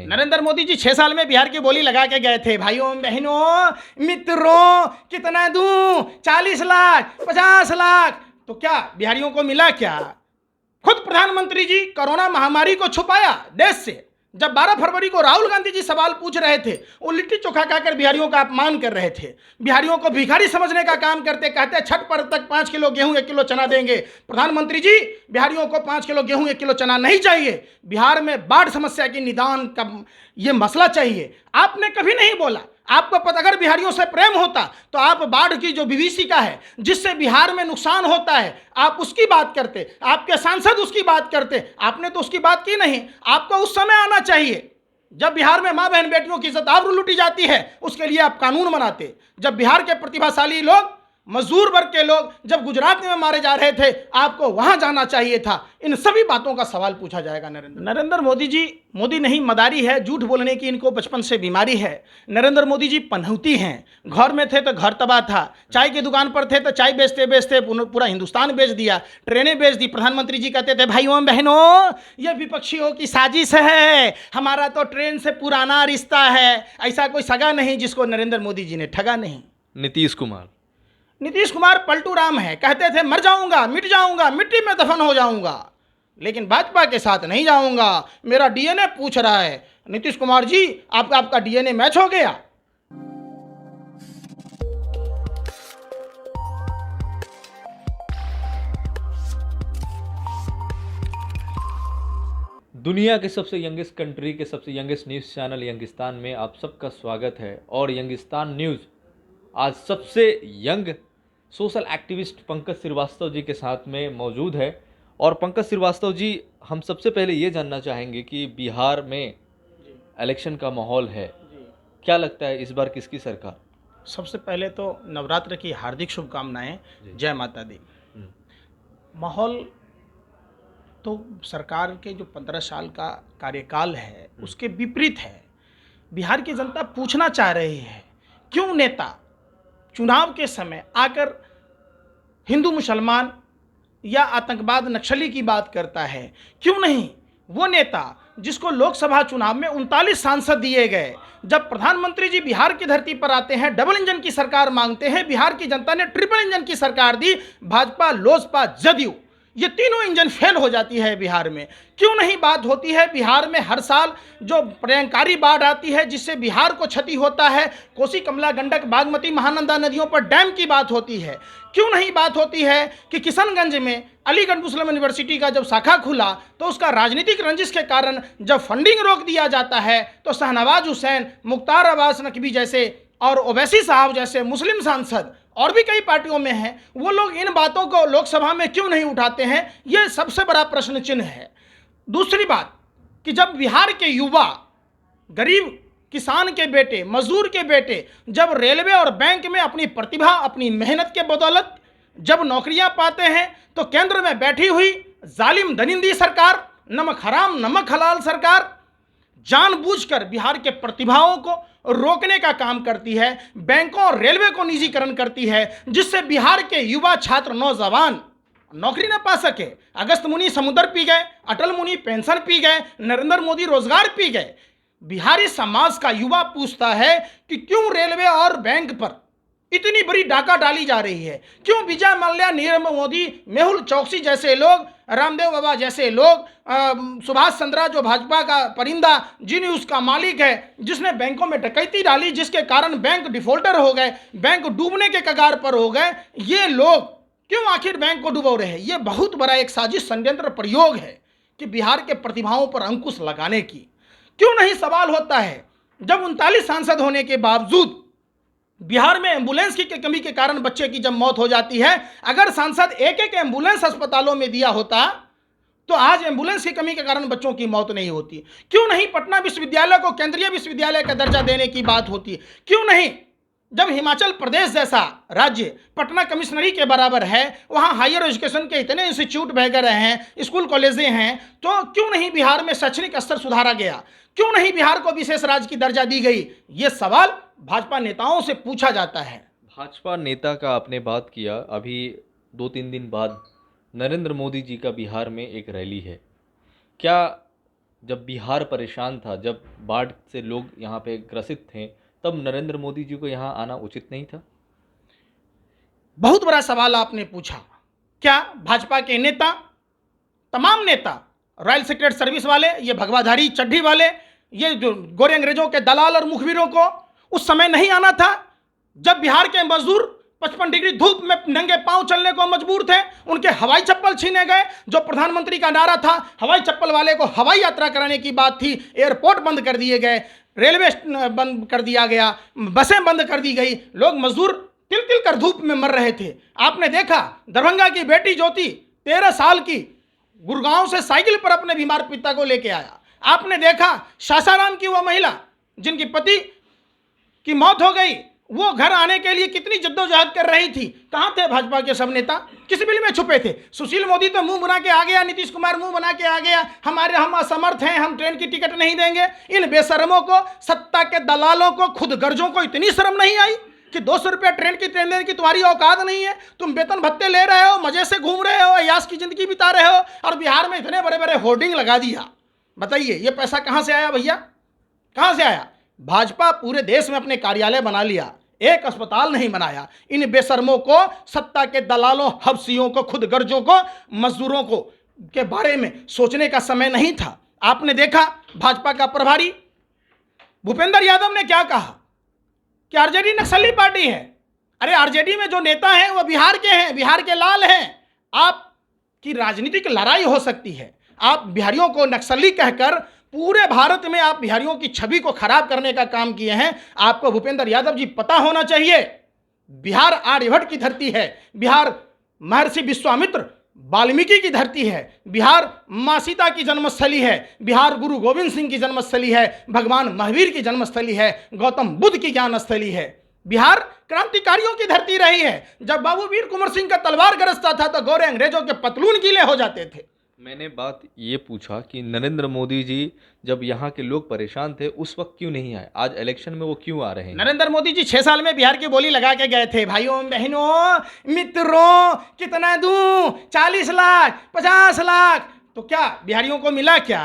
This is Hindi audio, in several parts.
नहीं। नरेंद्र मोदी जी 6 साल में बिहार की बोली लगा के गए थे। भाइयों बहनों मित्रों, कितना दूं, 40 लाख 50 लाख, तो क्या बिहारियों को मिला क्या? खुद प्रधानमंत्री जी कोरोना महामारी को छुपाया देश से। जब 12 फरवरी को राहुल गांधी जी सवाल पूछ रहे थे, वो लिट्टी चोखा खाकर बिहारियों का अपमान कर रहे थे, बिहारियों को भिखारी समझने का काम करते, कहते छठ पर्व तक 5 किलो गेहूं 1 किलो चना देंगे। प्रधानमंत्री जी, बिहारियों को 5 किलो गेहूं 1 किलो चना नहीं चाहिए, बिहार में बाढ़ समस्या की निदान का ये मसला चाहिए। आपने कभी नहीं बोला। आपको पता, अगर बिहारियों से प्रेम होता तो आप बाढ़ की जो विभीषिका है जिससे बिहार में नुकसान होता है, आप उसकी बात करते, आपके सांसद उसकी बात करते। आपने तो उसकी बात की नहीं। आपको उस समय आना चाहिए जब बिहार में मां बहन बेटियों की इज्जत आबरू लूटी जाती है, उसके लिए आप कानून बनाते। जब बिहार के प्रतिभाशाली लोग, मजदूर वर्ग के लोग जब गुजरात में मारे जा रहे थे, आपको वहां जाना चाहिए था। इन सभी बातों का सवाल पूछा जाएगा। नरेंद्र मोदी जी, मोदी नहीं मदारी है, झूठ बोलने की इनको बचपन से बीमारी है। नरेंद्र मोदी जी पनौती हैं। घर में थे तो घर तबाह था, चाय की दुकान पर थे तो चाय बेचते बेचते पूरा हिंदुस्तान बेच दिया, ट्रेनें बेच दी। प्रधानमंत्री जी कहते थे, भाइयों बहनों ये विपक्षियों की साजिश है, हमारा तो ट्रेन से पुराना रिश्ता है। ऐसा कोई सगा नहीं जिसको नरेंद्र मोदी जी ने ठगा नहीं। नीतीश कुमार पलटू राम है, कहते थे मर जाऊंगा, मिट जाऊंगा, मिट्टी में दफन हो जाऊंगा, लेकिन भाजपा के साथ नहीं जाऊंगा। मेरा डीएनए पूछ रहा है। नीतीश कुमार जी, आपका डीएनए मैच हो गया। दुनिया के सबसे यंगेस्ट कंट्री के सबसे यंगेस्ट न्यूज़ चैनल यंगिस्तान में आप सबका स्वागत है। और यंगिस्तान न्यूज़ आज सबसे young social activist Pankaj Shrivastava ji के साथ में मौजूद है। और पंकज श्रीवास्तव जी, हम सबसे पहले ये जानना चाहेंगे कि बिहार में इलेक्शन का माहौल है, क्या लगता है इस बार किसकी सरकार? सबसे पहले तो नवरात्र की हार्दिक शुभकामनाएं, जय माता दी। माहौल तो सरकार के जो 15 साल का कार्यकाल है उसके विपरीत है। बिहार की जनता पूछना चाह रही है, क्यों नेता चुनाव के समय आकर हिंदू मुसलमान या आतंकवाद नक्सली की बात करता है? क्यों नहीं वो नेता जिसको लोकसभा चुनाव में 39 सांसद दिए गए, जब प्रधानमंत्री जी बिहार की धरती पर आते हैं, डबल इंजन की सरकार मांगते हैं, बिहार की जनता ने ट्रिपल इंजन की सरकार दी, भाजपा, लोजपा, जदयू, ये तीनों इंजन फेल हो जाती है बिहार में। क्यों नहीं बात होती है? बिहार में हर साल जो प्रलयंकारी बाढ़ आती है जिससे बिहार को क्षति होता है, कोसी, कमला, गंडक, बागमती, महानंदा नदियों पर डैम की बात होती है। क्यों नहीं बात होती है कि किशनगंज में अलीगढ़ मुस्लिम यूनिवर्सिटी का जब शाखा खुला तो उसका राजनीतिक रंजिश के कारण जब फंडिंग रोक दिया जाता है तो शहनवाज हुसैन, मुख्तार अब्बास नकवी जैसे और ओवैसी साहब जैसे मुस्लिम सांसद और भी कई पार्टियों में हैं, वो लोग इन बातों को लोकसभा में क्यों नहीं उठाते हैं? ये सबसे बड़ा प्रश्न चिन्ह है। दूसरी बात कि जब बिहार के युवा, गरीब किसान के बेटे, मजदूर के बेटे जब रेलवे और बैंक में अपनी प्रतिभा, अपनी मेहनत के बदौलत जब नौकरियां पाते हैं, तो केंद्र में बैठी हुई जालिम दरिंदी सरकार, नमक हराम नमक हलाल सरकार जानबूझकर बिहार के प्रतिभाओं को रोकने का काम करती है, बैंकों और रेलवे को निजीकरण करती है, जिससे बिहार के युवा छात्र नौजवान नौकरी न पा सके। अगस्त मुनि समुद्र पी गए, अटल मुनि पेंशन पी गए, नरेंद्र मोदी रोजगार पी गए। बिहारी समाज का युवा पूछता है कि क्यों रेलवे और बैंक पर इतनी बड़ी डाका डाली जा रही है? क्यों विजय मल्ल्या, नीरव मोदी, मेहुल चौकसी जैसे लोग, रामदेव बाबा जैसे लोग, सुभाष चंद्रा जो भाजपा का परिंदा, जी न्यूज का मालिक है, जिसने बैंकों में डकैती डाली जिसके कारण बैंक डिफॉल्टर हो गए, बैंक डूबने के कगार पर हो गए, ये लोग क्यों आखिर बैंक को डुबो रहे हैं? ये बहुत बड़ा एक साजिश, षड्यंत्र प्रयोग है कि बिहार के प्रतिभाओं पर अंकुश लगाने की। क्यों नहीं सवाल होता है जब 39 सांसद होने के बावजूद बिहार में एम्बुलेंस की कमी के कारण बच्चे की जब मौत हो जाती है, अगर सांसद एक एक एम्बुलेंस अस्पतालों में दिया होता तो आज एम्बुलेंस की कमी के कारण बच्चों की मौत नहीं होती। क्यों नहीं पटना विश्वविद्यालय को केंद्रीय विश्वविद्यालय का दर्जा देने की बात होती? क्यों नहीं, जब हिमाचल प्रदेश जैसा राज्य पटना कमिश्नरी के बराबर है, वहाँ हायर एजुकेशन के इतने इंस्टीट्यूट वगैरह हैं, स्कूल कॉलेजें हैं, तो क्यों नहीं बिहार में शैक्षणिक स्तर सुधारा गया? क्यों नहीं बिहार को विशेष राज्य की दर्जा दी गई? ये सवाल भाजपा नेताओं से पूछा जाता है। भाजपा नेता का आपने बात किया, अभी 2-3 दिन बाद नरेंद्र मोदी जी का बिहार में एक रैली है। क्या जब बिहार परेशान था, जब बाढ़ से लोग यहाँ पे ग्रसित थे, तब नरेंद्र मोदी जी को यहाँ आना उचित नहीं था? बहुत बड़ा सवाल आपने पूछा। क्या भाजपा के नेता, तमाम नेता, रॉयल सीक्रेट सर्विस वाले, ये भगवाधारी चड्ढी वाले, ये जो गोरे अंग्रेजों के दलाल और मुखबिरों को उस समय नहीं आना था जब बिहार के मजदूर 55 डिग्री धूप में नंगे पांव चलने को मजबूर थे? उनके हवाई चप्पल छीने गए। जो प्रधानमंत्री का नारा था, हवाई चप्पल वाले को हवाई यात्रा कराने की बात थी, एयरपोर्ट बंद कर दिए गए, रेलवे बंद कर दिया गया, बसें बंद कर दी गई, लोग मजदूर तिल तिल कर धूप में मर रहे थे। आपने देखा दरभंगा की बेटी ज्योति 13 साल की गुड़गांव से साइकिल पर अपने बीमार पिता को लेके आया। आपने देखा सासाराम की वो महिला जिनकी पति की मौत हो गई, वो घर आने के लिए कितनी जद्दोजहद कर रही थी। कहाँ थे भाजपा के सब नेता? किस बिल में छुपे थे? सुशील मोदी तो मुंह बना के आ गया, नीतीश कुमार मुंह बना के आ गया, हम असमर्थ हैं, हम ट्रेन की टिकट नहीं देंगे। इन बेशर्मों को, सत्ता के दलालों को, खुद गर्जों को इतनी शर्म नहीं आई कि 200 रुपया ट्रेन देने की तुम्हारी औकात नहीं है? तुम वेतन भत्ते ले रहे हो, मजे से घूम रहे हो, अय्याश की जिंदगी बिता रहे हो, और बिहार में इतने बड़े बड़े होर्डिंग लगा दिया। बताइए ये पैसा कहाँ से आया भैया? कहाँ से आया? भाजपा पूरे देश में अपने कार्यालय बना लिया, एक अस्पताल नहीं बनाया। इन बेशर्मों को, सत्ता के दलालों, हफ्सियों को, खुद गर्जों को, मजदूरों को के बारे में सोचने का समय नहीं था। आपने देखा भाजपा का प्रभारी भूपेंद्र यादव ने क्या कहा कि आरजेडी नक्सली पार्टी है। अरे आरजेडी में जो नेता हैं वो बिहार के हैं, बिहार के लाल हैं। आपकी राजनीतिक लड़ाई हो सकती है, आप बिहारियों को नक्सली कहकर पूरे भारत में आप बिहारियों की छवि को खराब करने का काम किए हैं। आपको भूपेंद्र यादव जी पता होना चाहिए, बिहार आर्यभट्ट की धरती है, बिहार महर्षि विश्वामित्र वाल्मीकि की धरती है, बिहार माँ सीता की जन्मस्थली है, बिहार गुरु गोविंद सिंह की जन्मस्थली है, भगवान महावीर की जन्मस्थली है, गौतम बुद्ध की ज्ञानस्थली है। बिहार क्रांतिकारियों की धरती रही है। जब बाबू वीर कुंवर सिंह का तलवार गरजता था तो गोरे अंग्रेजों के पतलून गीले हो जाते थे। मैंने बात ये पूछा कि नरेंद्र मोदी जी जब यहाँ के लोग परेशान थे उस वक्त क्यों नहीं आए, आज इलेक्शन में वो क्यों आ रहे हैं? नरेंद्र मोदी जी 6 साल में बिहार की बोली लगा के गए थे। भाइयों बहनों मित्रों, कितना दूं, 40 लाख 50 लाख, तो क्या बिहारियों को मिला क्या?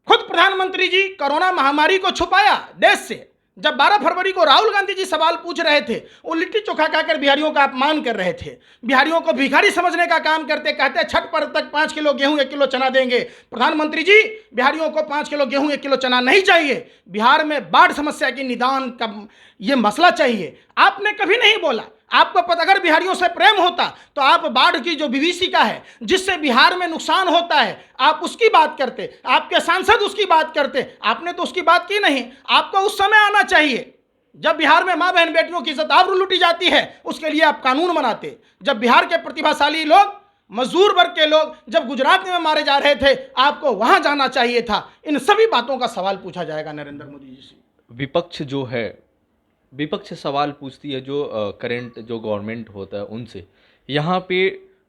खुद प्रधानमंत्री जी कोरोना महामारी को छुपाया देश से। जब 12 फरवरी को राहुल गांधी जी सवाल पूछ रहे थे, वो लिट्टी चोखा खाकर बिहारियों का अपमान कर रहे थे, बिहारियों को भिखारी समझने का काम करते, कहते छठ पर्व तक 5 किलो गेहूं 1 किलो चना देंगे। प्रधानमंत्री जी बिहारियों को 5 किलो गेहूं 1 किलो चना नहीं चाहिए, बिहार में बाढ़ समस्या की निदान का ये मसला चाहिए। आपने कभी नहीं बोला। आपको पता, अगर बिहारियों से प्रेम होता तो आप बाढ़ की जो विभीषिका है जिससे बिहार में नुकसान होता है आप उसकी बात करते, आपके सांसद उसकी बात करते। आपने तो उसकी बात की नहीं। आपको उस समय आना चाहिए जब बिहार में माँ बहन बेटियों की इज्जत आबरू लूटी जाती है, उसके लिए आप कानून बनाते। जब बिहार के प्रतिभाशाली लोग, मजदूर वर्ग के लोग जब गुजरात में मारे जा रहे थे, आपको वहां जाना चाहिए था। इन सभी बातों का सवाल पूछा जाएगा नरेंद्र मोदी जी से। विपक्ष जो है, विपक्ष सवाल पूछती है जो करंट जो गवर्नमेंट होता है उनसे। यहाँ पे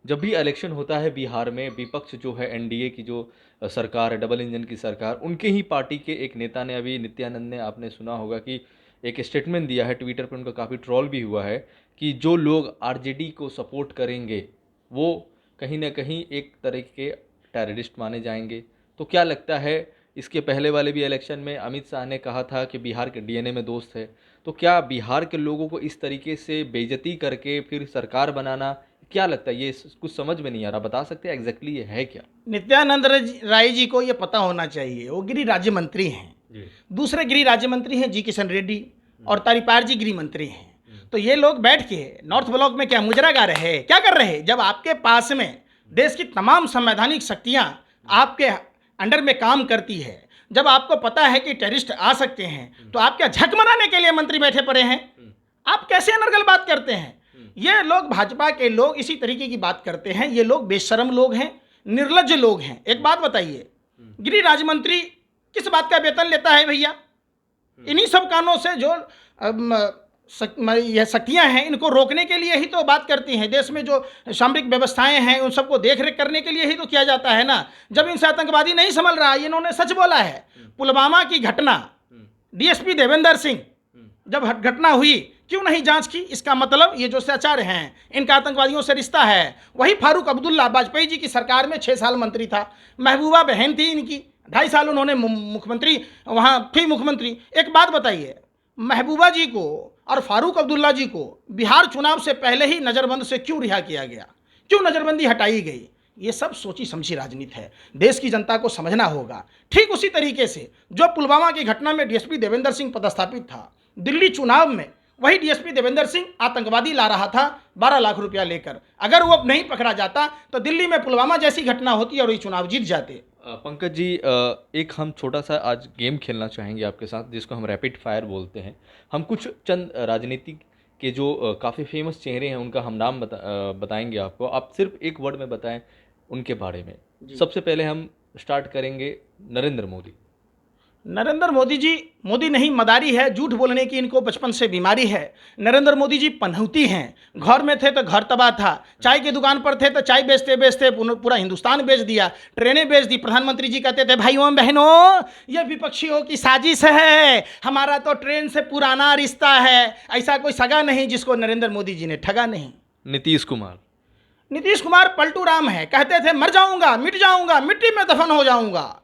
जब भी इलेक्शन होता है बिहार में, विपक्ष जो है एनडीए की जो सरकार है, डबल इंजन की सरकार, उनके ही पार्टी के एक नेता ने, अभी नित्यानंद ने, आपने सुना होगा कि एक स्टेटमेंट दिया है, ट्विटर पर उनका काफ़ी ट्रोल भी हुआ है कि जो लोग आरजेडी को सपोर्ट करेंगे वो कहीं ना कहीं एक तरह के टेररिस्ट माने जाएंगे। तो क्या लगता है, इसके पहले वाले भी इलेक्शन में अमित शाह ने कहा था कि बिहार के डीएनए में दोस्त है, तो क्या बिहार के लोगों को इस तरीके से बेइज्जती करके फिर सरकार बनाना, क्या लगता है? ये कुछ समझ में नहीं आ रहा, बता सकते हैं एग्जैक्टली ये है क्या? नित्यानंद राय जी को ये पता होना चाहिए, वो गृह राज्य मंत्री हैं। दूसरे गृह राज्य मंत्री हैं जी किशन रेड्डी, और तारीपार जी गृह मंत्री हैं। तो ये लोग बैठ के नॉर्थ ब्लॉक में क्या मुजरा गा रहे हैं, क्या कर रहे हैं? जब आपके पास में देश की तमाम संवैधानिक शक्तियां आपके अंडर में काम करती है, जब आपको पता है कि टेररिस्ट आ सकते हैं, तो आप क्या झक मनाने के लिए मंत्री बैठे पड़े हैं? आप कैसे अनर्गल बात करते हैं? ये लोग, भाजपा के लोग इसी तरीके की बात करते हैं। ये लोग बेशर्म लोग हैं, निर्लज्ज लोग हैं। एक बात बताइए, गृह राज्य मंत्री किस बात का वेतन लेता है भैया? इन्हीं सब कानों से जो यह शक्तियां हैं, इनको रोकने के लिए ही तो बात करती हैं। देश में जो सामरिक व्यवस्थाएं हैं उन सबको देख रेख करने के लिए ही तो किया जाता है ना। जब इनसे आतंकवादी नहीं संभल रहा, इन्होंने सच बोला है। पुलवामा की घटना, डीएसपी देवेंद्र सिंह जब घटना हुई, क्यों नहीं जांच की? इसका मतलब ये जो सचार हैं, इनका आतंकवादियों से रिश्ता है। वही फारूक अब्दुल्ला वाजपेयी जी की सरकार में 6 साल मंत्री था, महबूबा बहन थी इनकी, 2.5 साल उन्होंने मुख्यमंत्री वहाँ थे मुख्यमंत्री। एक बात बताइए, महबूबा जी को और फारूक अब्दुल्ला जी को बिहार चुनाव से पहले ही नज़रबंद से क्यों रिहा किया गया, क्यों नज़रबंदी हटाई गई? ये सब सोची समझी राजनीति है, देश की जनता को समझना होगा। ठीक उसी तरीके से जो पुलवामा की घटना में डीएसपी देवेंद्र सिंह पदस्थापित था, दिल्ली चुनाव में वही डीएसपी देवेंद्र सिंह आतंकवादी ला रहा था 12 लाख रुपया लेकर। अगर वो नहीं पकड़ा जाता तो दिल्ली में पुलवामा जैसी घटना होती और ये चुनाव जीत जाते। पंकज जी, एक हम छोटा सा आज गेम खेलना चाहेंगे आपके साथ, जिसको हम रैपिड फायर बोलते हैं। हम कुछ चंद राजनीतिक के जो काफ़ी फेमस चेहरे हैं उनका हम नाम बताएंगे आपको। आप सिर्फ एक वर्ड में बताएं उनके बारे में। सबसे पहले हम स्टार्ट करेंगे नरेंद्र मोदी। नरेंद्र मोदी जी, मोदी नहीं मदारी है, झूठ बोलने की इनको बचपन से बीमारी है। नरेंद्र मोदी जी पनौती हैं, घर में थे तो घर तबाह था, चाय की दुकान पर थे तो चाय बेचते बेचते पूरा हिंदुस्तान बेच दिया, ट्रेनें बेच दी। प्रधानमंत्री जी कहते थे भाइयों बहनों ये विपक्षियों की साजिश है, हमारा तो ट्रेन से पुराना रिश्ता है, ऐसा कोई सगा नहीं जिसको नरेंद्र मोदी जी ने ठगा नहीं। नीतीश कुमार पलटू राम है, कहते थे मर जाऊंगा, मिट जाऊंगा, मिट्टी में दफन हो जाऊंगा,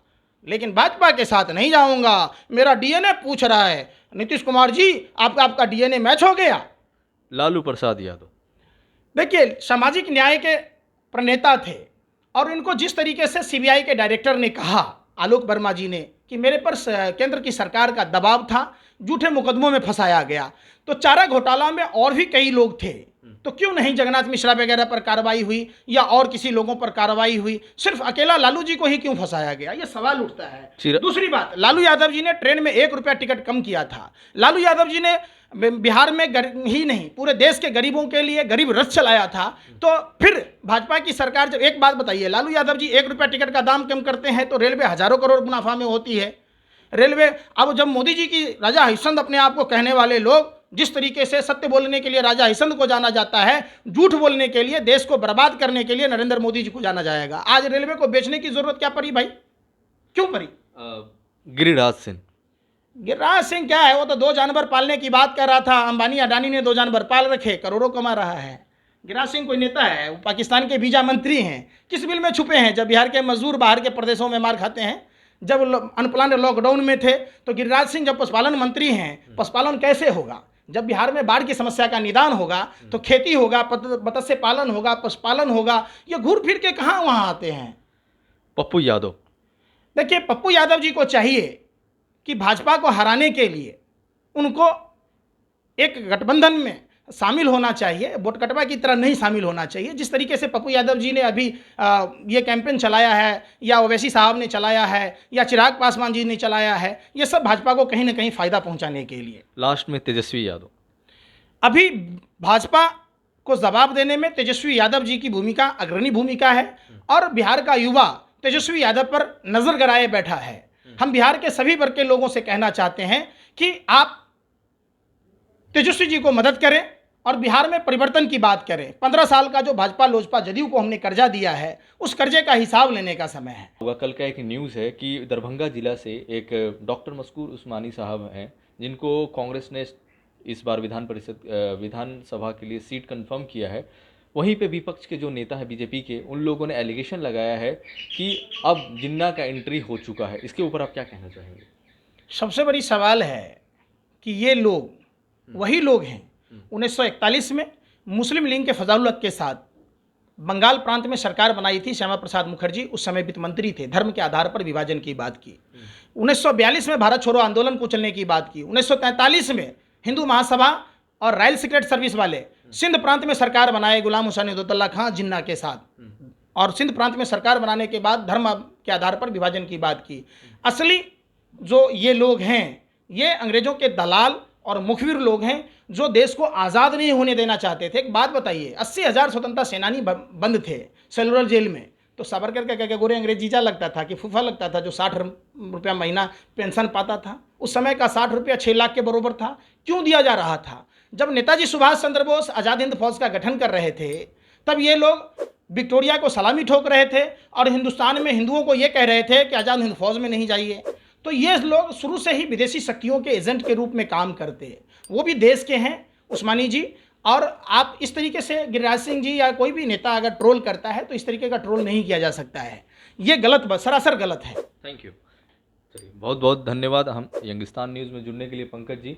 लेकिन भाजपा के साथ नहीं जाऊंगा, मेरा डीएनए पूछ रहा है। नीतीश कुमार जी आपका डीएनए मैच हो गया। लालू प्रसाद यादव, देखिए सामाजिक न्याय के प्रणेता थे और इनको जिस तरीके से सीबीआई के डायरेक्टर ने कहा, आलोक वर्मा जी ने, कि मेरे पर केंद्र की सरकार का दबाव था, झूठे मुकदमों में फंसाया गया, तो चारा घोटाला में और भी कई लोग थे, तो क्यों नहीं जगन्नाथ मिश्रा वगैरह पर कार्रवाई हुई या और किसी लोगों पर कार्रवाई हुई, सिर्फ अकेला लालू जी को ही क्यों फंसाया गया, ये सवाल उठता है। दूसरी बात, लालू यादव जी ने ट्रेन में 1 रुपया टिकट कम किया था। लालू यादव जी ने बिहार में ही नहीं पूरे देश के गरीबों के लिए गरीब रथ चलाया था। तो फिर भाजपा की सरकार, जब एक बात बताइए, लालू यादव जी 1 रुपया टिकट का दाम कम करते हैं तो रेलवे हजारों करोड़ मुनाफा में होती है। रेलवे, अब जब मोदी जी की राजा हरिश्चंद्र अपने आप को कहने वाले लोग, जिस तरीके से सत्य बोलने के लिए राजा हरिश्चंद्र को जाना जाता है, झूठ बोलने के लिए, देश को बर्बाद करने के लिए नरेंद्र मोदी जी को जाना जाएगा। आज रेलवे को बेचने की जरूरत क्या पड़ी भाई, क्यों पड़ी? गिरिराज सिंह क्या है, वो तो 2 जानवर पालने की बात कर रहा था। अंबानी अडानी ने 2 जानवर पाल रखे, करोड़ों कमा रहा है। गिरिराज सिंह कोई नेता है? वो पाकिस्तान के वीजा मंत्री हैं। किस बिल में छुपे हैं? जब बिहार के मजदूर बाहर के प्रदेशों में मार खाते हैं, जब अनप्लान्ड लॉकडाउन में थे, तो गिरिराज सिंह जब पशुपालन मंत्री हैं, पशुपालन कैसे होगा? जब बिहार में बाढ़ की समस्या का निदान होगा तो खेती होगा, मत्स्य पालन होगा, पशुपालन होगा, ये घूर फिर के कहाँ वहाँ आते हैं? पप्पू यादव, देखिए पप्पू यादव जी को चाहिए कि भाजपा को हराने के लिए उनको एक गठबंधन में शामिल होना चाहिए, बोटकटवा की तरह नहीं शामिल होना चाहिए। जिस तरीके से पप्पू यादव जी ने अभी ये कैंपेन चलाया है, या ओवैसी साहब ने चलाया है, या चिराग पासवान जी ने चलाया है, ये सब भाजपा को कहीं ना कहीं फायदा पहुंचाने के लिए। लास्ट में तेजस्वी यादव, अभी भाजपा को जवाब देने में तेजस्वी यादव जी की भूमिका अग्रणी भूमिका है, और बिहार का युवा तेजस्वी यादव पर नजर गड़ाए बैठा है। हम बिहार के सभी वर्ग के लोगों से कहना चाहते हैं कि आप तेजस्वी जी को मदद करें और बिहार में परिवर्तन की बात करें। 15 साल का जो भाजपा लोजपा जदयू को हमने कर्जा दिया है, उस कर्जे का हिसाब लेने का समय है। कल का एक न्यूज़ है कि दरभंगा जिला से एक डॉक्टर मस्कूर उस्मानी साहब हैं, जिनको कांग्रेस ने इस बार विधानसभा के लिए सीट कंफर्म किया है। वहीं पे विपक्ष के जो नेता हैं बीजेपी के, उन लोगों ने एलिगेशन लगाया है कि अब जिन्ना का एंट्री हो चुका है। इसके ऊपर आप क्या कहना चाहेंगे? सबसे बड़ी सवाल है कि ये लोग वही लोग हैं 1941 में मुस्लिम लीग के फजालुल हक के साथ बंगाल प्रांत में सरकार बनाई थी। श्यामा प्रसाद मुखर्जी उस समय वित्त मंत्री थे, धर्म के आधार पर विभाजन की बात की। 1942 में भारत छोड़ो आंदोलन को चलने की बात की। 1943 में हिंदू महासभा और रॉयल सीक्रेट सर्विस वाले सिंध प्रांत में सरकार बनाए गुलाम हुसैन उद्दौला खां जिन्ना के साथ, और सिंध प्रांत में सरकार बनाने के बाद धर्म के आधार पर विभाजन की बात की। असली जो ये लोग हैं, ये अंग्रेजों के दलाल और मुखबिर लोग हैं जो देश को आज़ाद नहीं होने देना चाहते थे। एक बात बताइए, 80,000 स्वतंत्रता सेनानी बंद थे सेलुलर जेल में, तो सावरकर का क्या गोरे अंग्रेज जीजा लगता था कि फूफा लगता था, जो 60 रुपया महीना पेंशन पाता था। उस समय का 60 रुपया 6 लाख के बराबर था। क्यों दिया जा रहा था? जब नेताजी सुभाष चंद्र बोस आज़ाद हिंद फौज का गठन कर रहे थे, तब ये लोग विक्टोरिया को सलामी ठोक रहे थे और हिंदुस्तान में हिंदुओं को ये कह रहे थे कि आज़ाद हिंद फौज में नहीं जाइए। तो ये लोग शुरू से ही विदेशी शक्तियों के एजेंट के रूप में काम करते, वो भी देश के हैं उस्मानी जी। और आप इस तरीके से गिरिराज सिंह जी या कोई भी नेता अगर ट्रोल करता है तो इस तरीके का ट्रोल नहीं किया जा सकता है। ये गलत, सरासर गलत है। Thank you. चलिए बहुत बहुत धन्यवाद हम यंगिस्तान न्यूज़ में जुड़ने के लिए पंकज जी।